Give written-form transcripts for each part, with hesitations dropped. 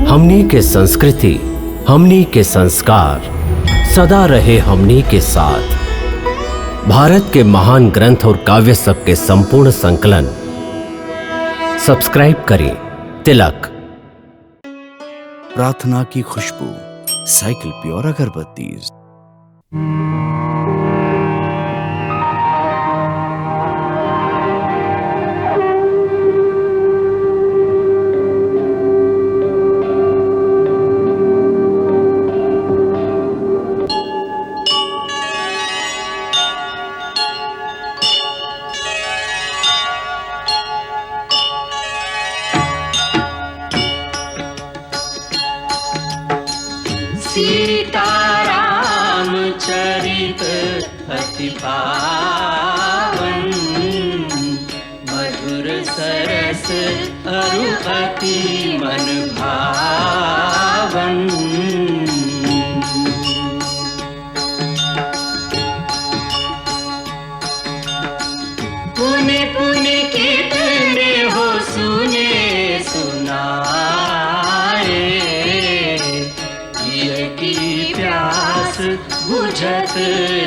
हमनी के संस्कृति, हमनी के संस्कार सदा रहे हमनी के साथ। भारत के महान ग्रंथ और काव्य सब के संपूर्ण संकलन सब्सक्राइब करें तिलक। प्रार्थना की खुशबू, साइकिल प्योर अगरबत्ती। सीताराम चरित अति पावन, मधुर सरस अरु अति मन भावन। पुण्य पुण्य कितने हो सुने सुनाए, की प्यास बुझत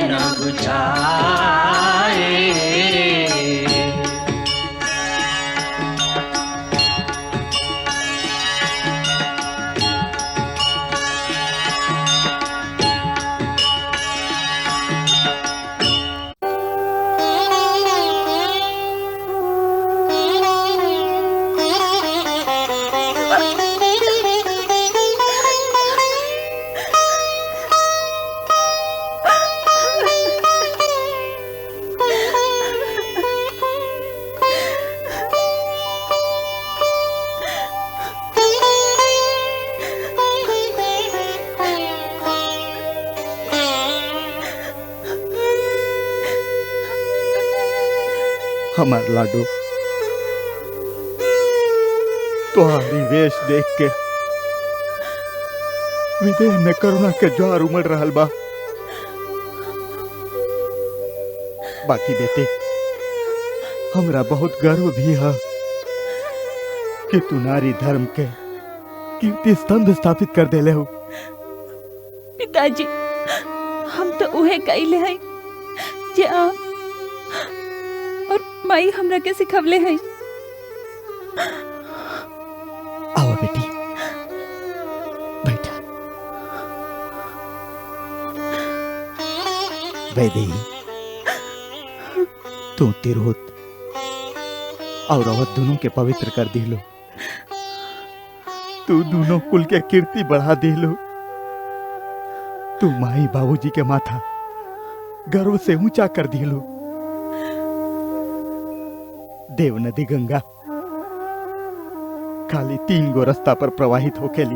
न बुझाए। हमार लाडो, तुम्हारी वेश देख के विदेह में करुणा के ज्वार उमड़ रहा बा। बाकी बेटे, हमरा बहुत गर्व भी है कि तू नारी धर्म के कीर्ति स्तंभ स्थापित कर देले हो। पिताजी, हम तो उहे कइले हैं जे आप और माई हमरा के सिखवले हैं। आओ बेटी, बैठा। वैदेही, तू तिरहुत और अवध दोनों के पवित्र कर दिलो। तू दोनों कुल के कीर्ति बढ़ा दिलो। तू माई बाबूजी के माथा गर्व से ऊंचा कर दिलो। देव नदी गंगा खाली 3 गो रास्ता पर प्रवाहित होकेली,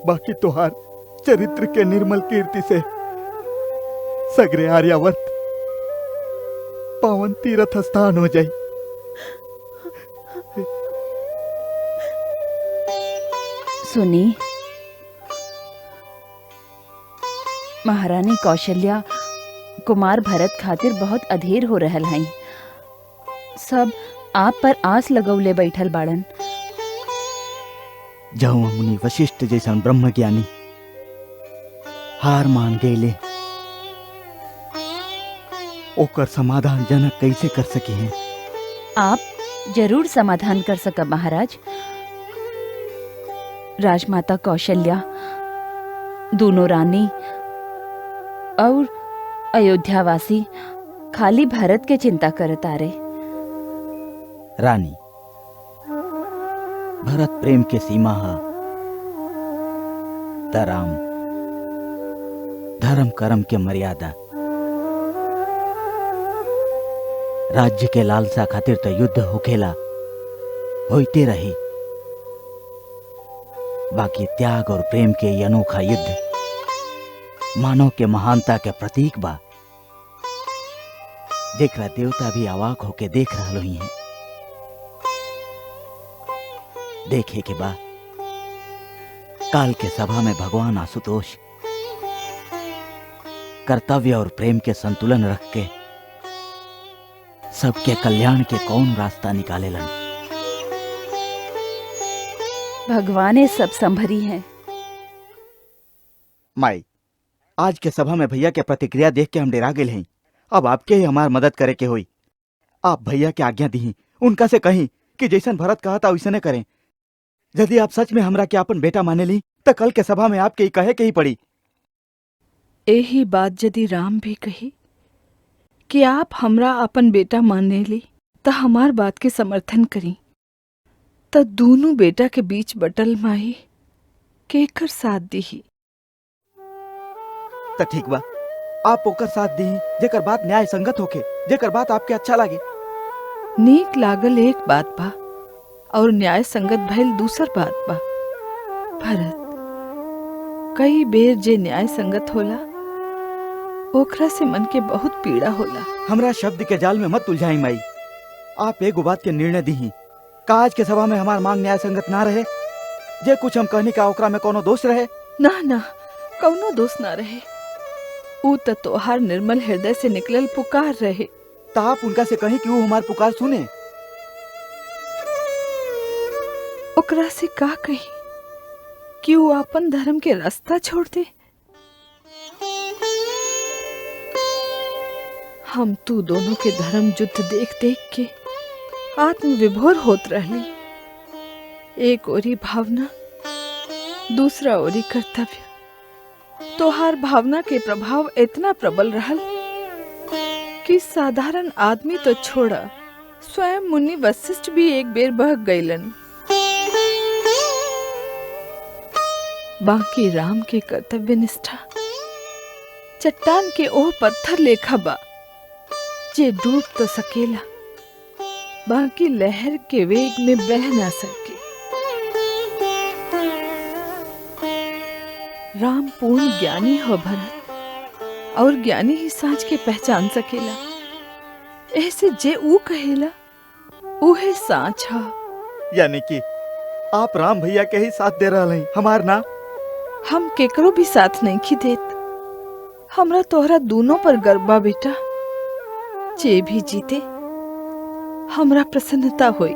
बाकी तोहार चरित्र के निर्मल कीर्ति से सगरे आर्यावर्त पावन तीर्थ स्थान हो जाई। सुनी, महारानी कौशल्या कुमार भरत खातिर बहुत अधीर हो रहल हैं। सब आप पर आस लगौले बैठल बाड़न। जहाँ मुनि वशिष्ठ जैसा ब्रह्मज्ञानी हार मान गए, ओकर समाधान जनक कैसे कर सके हैं? आप जरूर समाधान कर सकब महाराज। राजमाता कौशल्या, दोनों रानी और अयोध्यावासी खाली भारत के चिंता करत आ रहे। रानी, भरत प्रेम के सीमा है तराम, धर्म कर्म के मर्यादा। राज्य के लालसा खातिर तो युद्ध होखेला, होते रहे। बाकी त्याग और प्रेम के ये अनोखा युद्ध मानव के महानता के प्रतीक बा, जेकरा देवता भी अवाक होके देख रहा ही हैं। देखे के बाद काल के सभा में भगवान आशुतोष कर्तव्य और प्रेम के संतुलन रख के सबके कल्याण के कौन रास्ता निकालेलन। भगवाने सब संभरी हैं। माई, आज के सभा में भैया के प्रतिक्रिया देख के हम डेरा गेल हैं। अब आपके ही हमार मदद करे के होई। आप भैया के आज्ञा दी, उनका से कहीं कि जैसन भरत कहा था वैसने करें। यदि आप सच में हमरा के अपन बेटा माने ली तो कल के सभा में आपके ही कहे के ही पड़ी। यही बात यदि राम भी कही कि आप हमरा अपन बेटा माने ली तो हमार बात के समर्थन करी, तो दोनों बेटा के बीच बटल माई के एकर साथ दी। तो ठीक बा, आप ओकर साथ दी जेकर बात न्याय संगत होके, जेकर बात आपके अच्छा लागे। नीक लागल एक बात बा और न्याय संगत भइल दूसर बात बा। भरत, कई बेर जे न्याय संगत होला ओकरा से मन के बहुत पीड़ा होला। हमरा शब्द के जाल में मत उलझाई माई। आप एगो बात के निर्णय दी का आज के सभा में हमार मांग न्याय संगत ना रहे। जे कुछ हम कहनी का ओकरा में कोनो दोष रहे? ना ना, कौनो दोष ना रहे। ऊ तो तोहार निर्मल हृदय से निकलल पुकार रहे। तो आप उनका से कहीं कि वो हमार पुकार सुने। ओकरा से का कही कि वो अपन धर्म के रास्ता छोड़ दे। हम तू दोनों के धर्म युद्ध देख देख के आत्म विभोर होत रहली। एक ओरी भावना, दूसरा ओरी कर्तव्य। तोहार भावना के प्रभाव इतना प्रबल रहल कि साधारण आदमी तो छोड़ा, स्वयं मुनि वशिष्ठ भी एक बेर बह गईलन। बाकी राम के कर्तव्य निष्ठा चट्टान के ओह पत्थर लेखा बा जे डूब तो सकेला, बाकी लहर के वेग में बह ना सके। राम पूर्ण ज्ञानी हो भरत, और ज्ञानी ही साँच के पहचान सकेला। ऐसे जे ऊ कहेला उहे साँच हा। यानी कि आप राम भैया के ही साथ दे रहा हैं, हमार ना। हम केकरो भी साथ नहीं खी देत। हमरा तोहरा दोनों पर गर्व बा बेटा। जे भी जीते हमरा प्रसन्नता होई।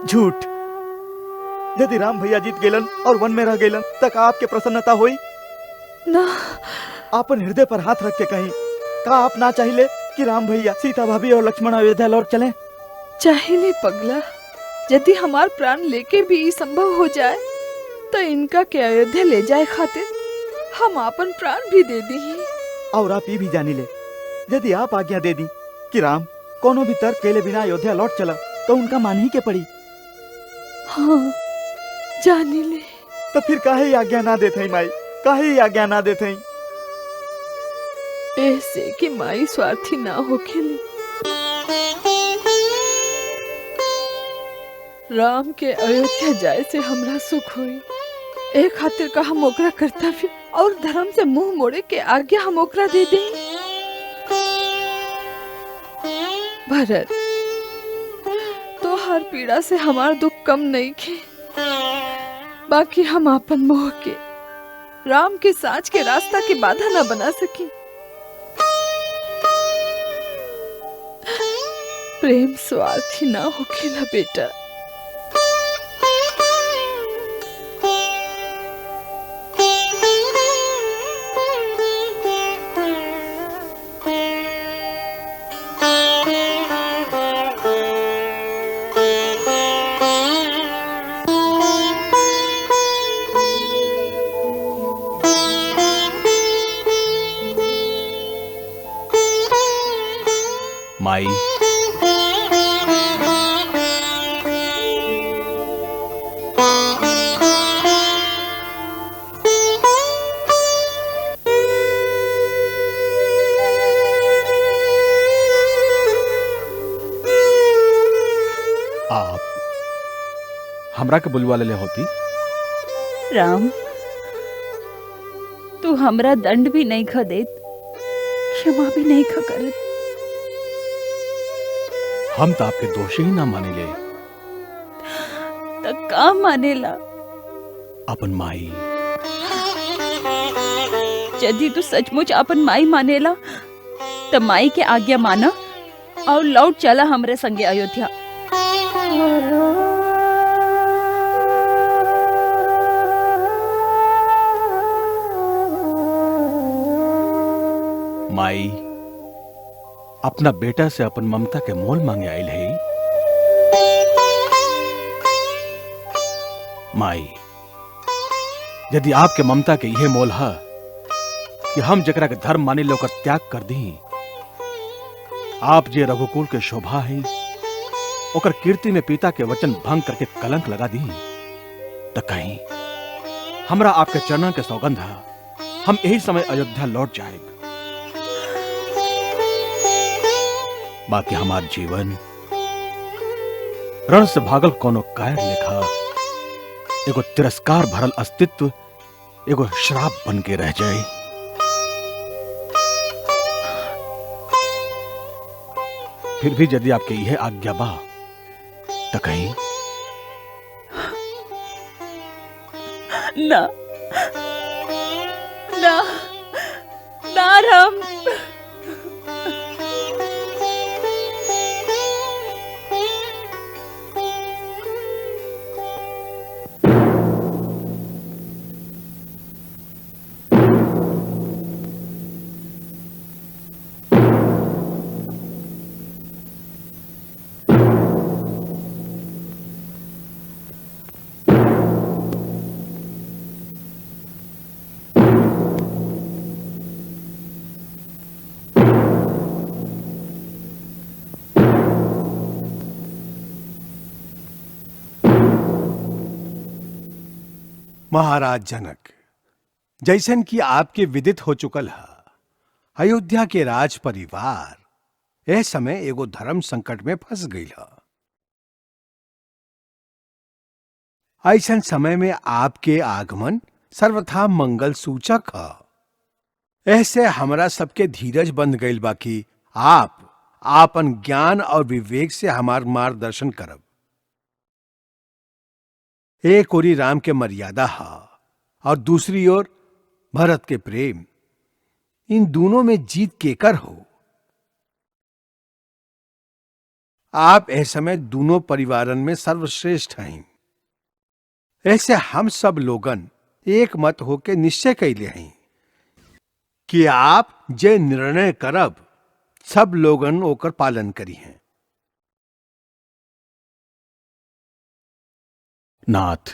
झूठ। यदि राम भैया जीत गेलन और वन में रह गेलन तक आपके प्रसन्नता होई ना। आपन हृदय पर हाथ रख के कहीं का आप ना चाहिए कि राम भैया, सीता भाभी और लक्ष्मण अयोध्या लौट चलें? चाहिए पगला। यदि हमार प्राण लेके भी ये संभव हो जाए तो इनका के अयोध्या ले जाए खातिर हम अपन प्राण भी दे दी। और आप ये भी जानी ले, यदि आप आज्ञा दे दी कि राम कोनो भी तर्क केले बिना अयोध्या लौट चला तो उनका मान ही के पड़ी। हाँ, जानी ले। तो फिर काहे आज्ञा ना देते हैं माई, काहे आज्ञा ना देते हैं? ऐसे कि माई स्वार्थी ना हो खेली। राम के अयोध्या जाए से हमरा सुख हुई। एक खातिर का हम ओकरा कर्तव्य और धर्म से मुंह मोड़े के आज्ञा हम ओकरा दे दें। भरत, तो हर पीड़ा से हमार दुख कम नहीं खे। बाकी हम अपन मोह के राम के साँच के रास्ता के बाधा ना बना सकी। प्रेम स्वार्थी ना होखेला बेटा। माई, आप हमरा के बुलवा ले होती। राम, तू हमरा दंड भी नहीं ख देत, क्षमा भी नहीं ख करत। हम तो आपके दोषी ही ना माने ले। त का मानेला? अपन माई। यदि तू सचमुच अपन माई मानेला त माई के आज्ञा माना और लौट चला हमरे संगे अयोध्या। माई अपना बेटा से अपन ममता के मोल मांगे आयल है। माई यदि आपके ममता के यह मोल है कि हम जकरा के धर्म माने लोकर त्याग कर दी, आप जे रघुकुल के शोभा है ओकर कीर्ति में पिता के वचन भंग करके कलंक लगा दी, तो कहीं हमरा आपके चरणों के सौगंध है, हम यही समय अयोध्या लौट जाएंगे। बाकी हमार जीवन रण से भागल कोनो कायर लेखा एगो तिरस्कार भरल अस्तित्व एगो श्राप बन के रह जाए। फिर भी यदि आपके यह आज्ञा बा तो कहीं ना ना ना राम। महाराज जनक, जैसन कि आपके विदित हो चुकल है, अयोध्या के राज परिवार यह समय एगो धर्म संकट में फंस गई है। ऐसन समय में आपके आगमन सर्वथा मंगल सूचक है। ऐसे हमरा सबके धीरज बंध गईल बाकी आप आपन ज्ञान और विवेक से हमार मार्गदर्शन करब। एक ओरी राम के मर्यादा है और दूसरी ओर भरत के प्रेम, इन दोनों में जीत केकर हो? आप ऐसे समय दोनों परिवारन में सर्वश्रेष्ठ हैं। ऐसे हम सब लोगन एक मत होके निश्चय कैले हैं कि आप जे निर्णय करब सब लोगन ओकर पालन करी हैं। नाथ,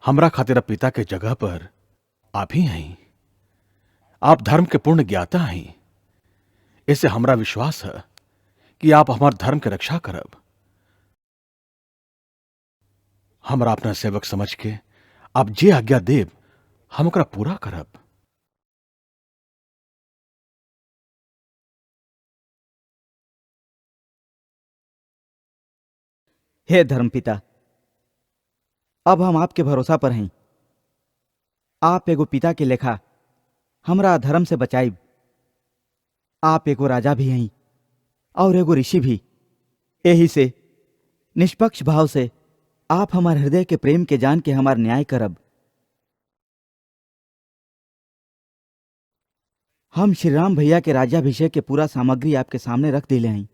हमरा खातिर पिता के जगह पर आप ही हैं। आप धर्म के पूर्ण ज्ञाता हैं। इससे हमरा विश्वास है कि आप हमार धर्म के रक्षा करब। हमरा अपना सेवक समझ के आप जे आज्ञा देव हम ओकरा पूरा करब। हे धर्मपिता, अब हम आपके भरोसा पर हैं। आप एगो पिता के लेखा हमरा धर्म से बचाइब। आप एगो राजा भी हैं और एगो ऋषि भी। यही से निष्पक्ष भाव से आप हमारे हृदय के प्रेम के जान के हमार न्याय करब। हम श्री राम भैया के राज्याभिषेक के पूरा सामग्री आपके सामने रख दिले हैं।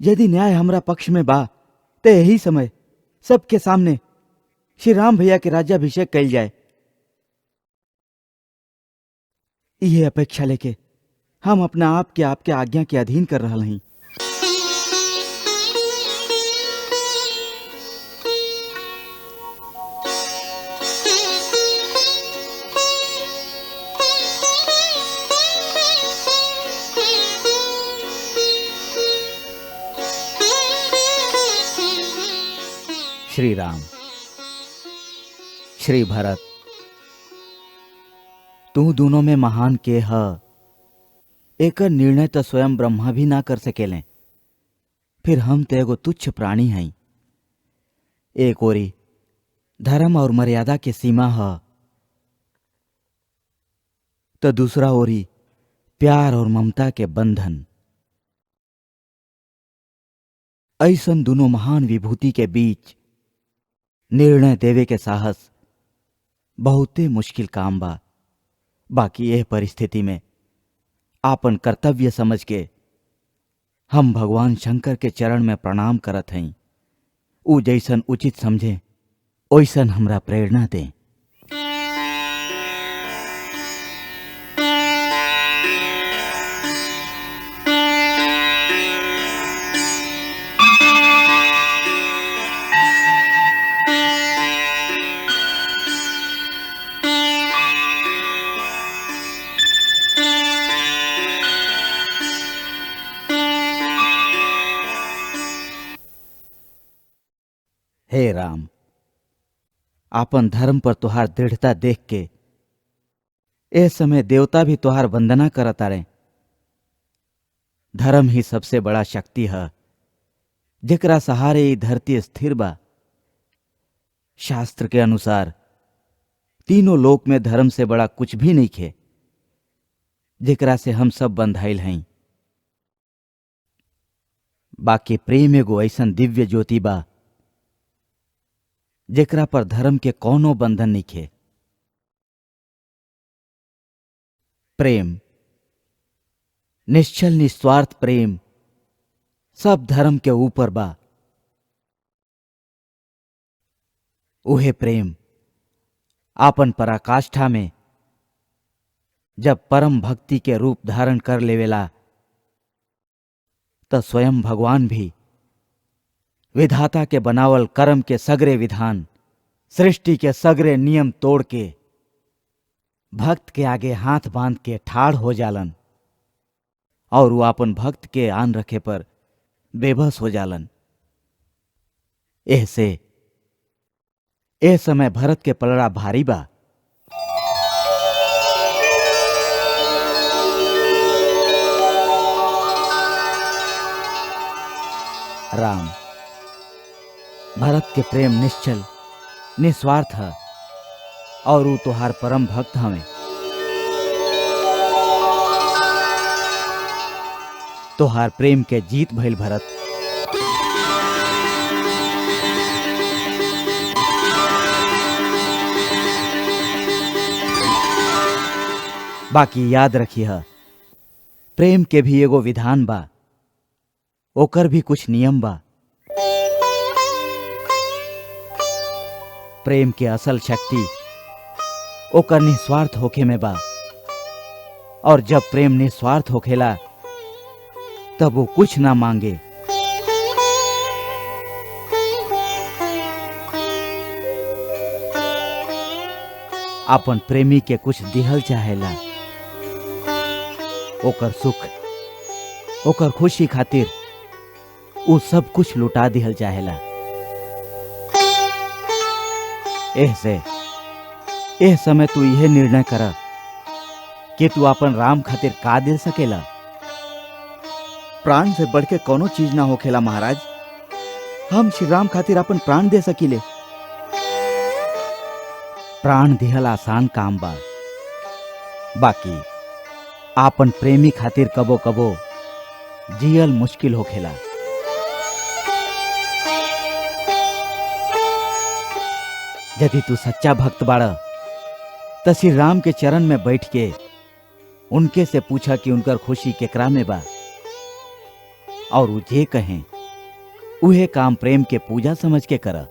यदि न्याय हमरा पक्ष में बा तो यही समय सबके सामने श्री राम भैया के राज्याभिषेक कैल जाए। यह अपेक्षा लेके हम अपना आप के आपके आज्ञा के अधीन कर रहा हैं। श्री राम, श्री भरत, तू दोनों में महान के ह एक निर्णय तो स्वयं ब्रह्मा भी ना कर सकेलें। फिर हम तो एगो तुच्छ प्राणी हैं। एक ओरी धर्म और मर्यादा के सीमा है तो दूसरा ओरी प्यार और ममता के बंधन। ऐसन दोनों महान विभूति के बीच निर्णय देवे के साहस बहुते मुश्किल काम बा। बाकी यह परिस्थिति में आपन कर्तव्य समझ के हम भगवान शंकर के चरण में प्रणाम करत हैं। ऊ जैसन उचित समझे ओइसन हमरा प्रेरणा दें। हे राम, आपन धर्म पर तुहार दृढ़ता देख के ए समय देवता भी तुहार वंदना करत आरे। धर्म ही सबसे बड़ा शक्ति है, जेकरा सहारे ई धरती स्थिर बा। शास्त्र के अनुसार तीनों लोक में धर्म से बड़ा कुछ भी नहीं खे, जेकरा से हम सब बंधाइल हई। बाकी प्रेम एगो ऐसन दिव्य ज्योति बा जेकरा पर धर्म के कौनो बंधन नहीं खे। प्रेम, निश्चल निस्वार्थ प्रेम सब धर्म के ऊपर बा। उहे प्रेम आपन पराकाष्ठा में जब परम भक्ति के रूप धारण कर लेवेला त स्वयं भगवान भी विधाता के बनावल कर्म के सगरे विधान, सृष्टि के सगरे नियम तोड़ के भक्त के आगे हाथ बांध के ठाड़ हो जालन और वो अपन भक्त के आन रखे पर बेबस हो जालन। ऐसे ए समय भरत के पलड़ा भारी बा। राम, भरत के प्रेम निश्चल निस्वार्थ है और वो तुहार परम भक्त हमें। तुहार प्रेम के जीत भइल भरत। बाकी याद रखिए, प्रेम के भी एगो विधान बा, ओकर भी कुछ नियम बा। प्रेम के असल शक्ति ओकर निस्वार्थ होखे में बा, और जब प्रेम निस्वार्थ होखेला तब वो कुछ ना मांगे। अपन प्रेमी के कुछ दिहल चाहेला। ओकर सुख, ओकर खुशी खातिर वो सब कुछ लुटा दिहल चाहेला। ऐसे एह समय तू यह निर्णय कर कि तू अपन राम खातिर का दे सकेला। प्राण से बढ़ के कोनो चीज ना होखेला महाराज। हम श्री राम खातिर अपन प्राण दे सकीले। प्राण दिहल आसान काम बा, बाकी आपन प्रेमी खातिर कबो कबो जियल मुश्किल होखेला। यदि तू सच्चा भक्त बाड़ा त श्री राम के चरण में बैठ के उनके से पूछा कि उनकर खुशी केकरा में बा, और वो जे कहें उहे काम प्रेम के पूजा समझ के करा।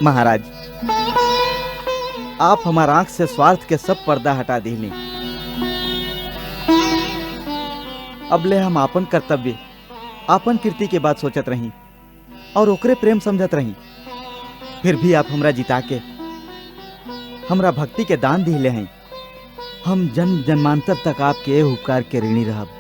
महाराज, आप हमारा आंख से स्वार्थ के सब पर्दा हटा दीली। अब ले हम आपन कर्तव्य, आपन कीर्ति के बात सोचत रही और ओकरे प्रेम समझत रही। फिर भी आप हमरा जिता के हमरा भक्ति के दान दिले हैं। हम जन्म जन्मांतर तक आपके ए उपकार के ऋणी रहब।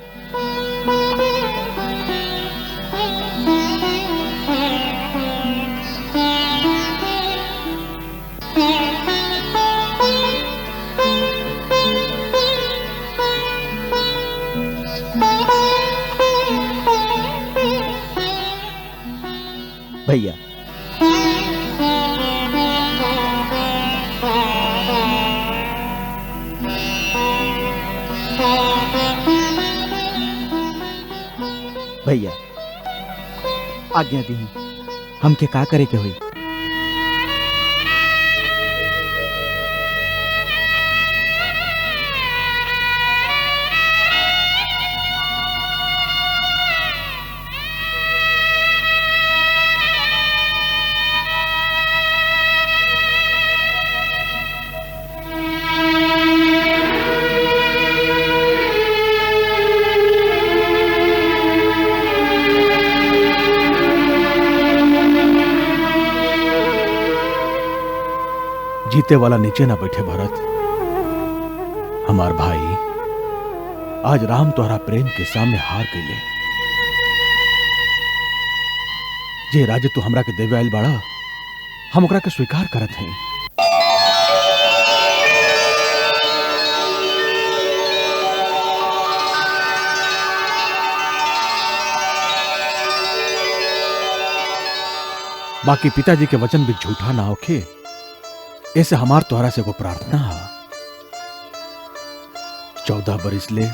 भैया, भैया आज्ञा दी, हमके का करे के हुई। जीते वाला नीचे ना बैठे भरत। हमार भाई आज राम तोहरा प्रेम के सामने हार गईले। जे राज्य तू हमरा के देवे आइल बाड़ा, हम ओकरा के स्वीकार करत हैं। बाकी पिताजी के वचन भी झूठा ना होखे, ऐसे हमार तोहरा से को प्रार्थना है। 14 बरिस ले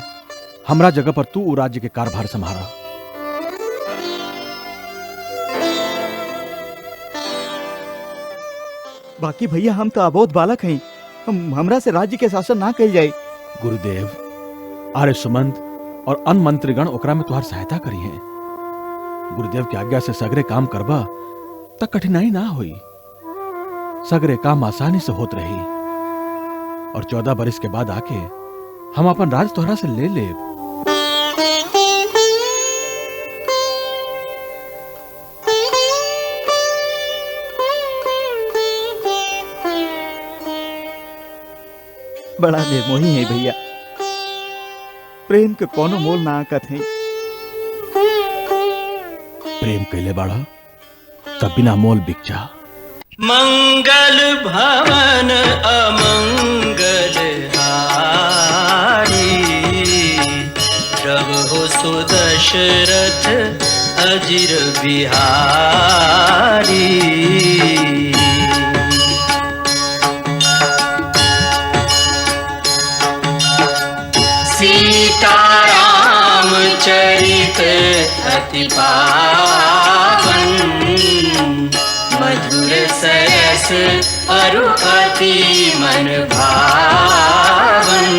हमरा जगह पर तू राज्य के कारभार संभारा। बाकी भैया हम तो अबोध बालक हैं, हमरा से राज्य के शासन ना कल जाए। गुरुदेव, आर्य सुमंत और अन्य मंत्रीगण ओकरा में तुहार सहायता करी है। गुरुदेव की आज्ञा से सगरे काम करबा तक कठिनाई ना हुई। सगरे काम आसानी से होत रही और 14 बरिस के बाद आके हम अपन राज तोहरा से ले ले। बड़ा निर्मोही है भैया, प्रेम के कोनो मोल ना आकत है। प्रेम कैले बाड़ा तब बिना मोल बिक जा। मंगल भवन अमंगल हारी, रहो सुदशरथ अजिर बिहारी। सीताराम चरित अति पावन, मधुर सरस अरु अति मन भावन।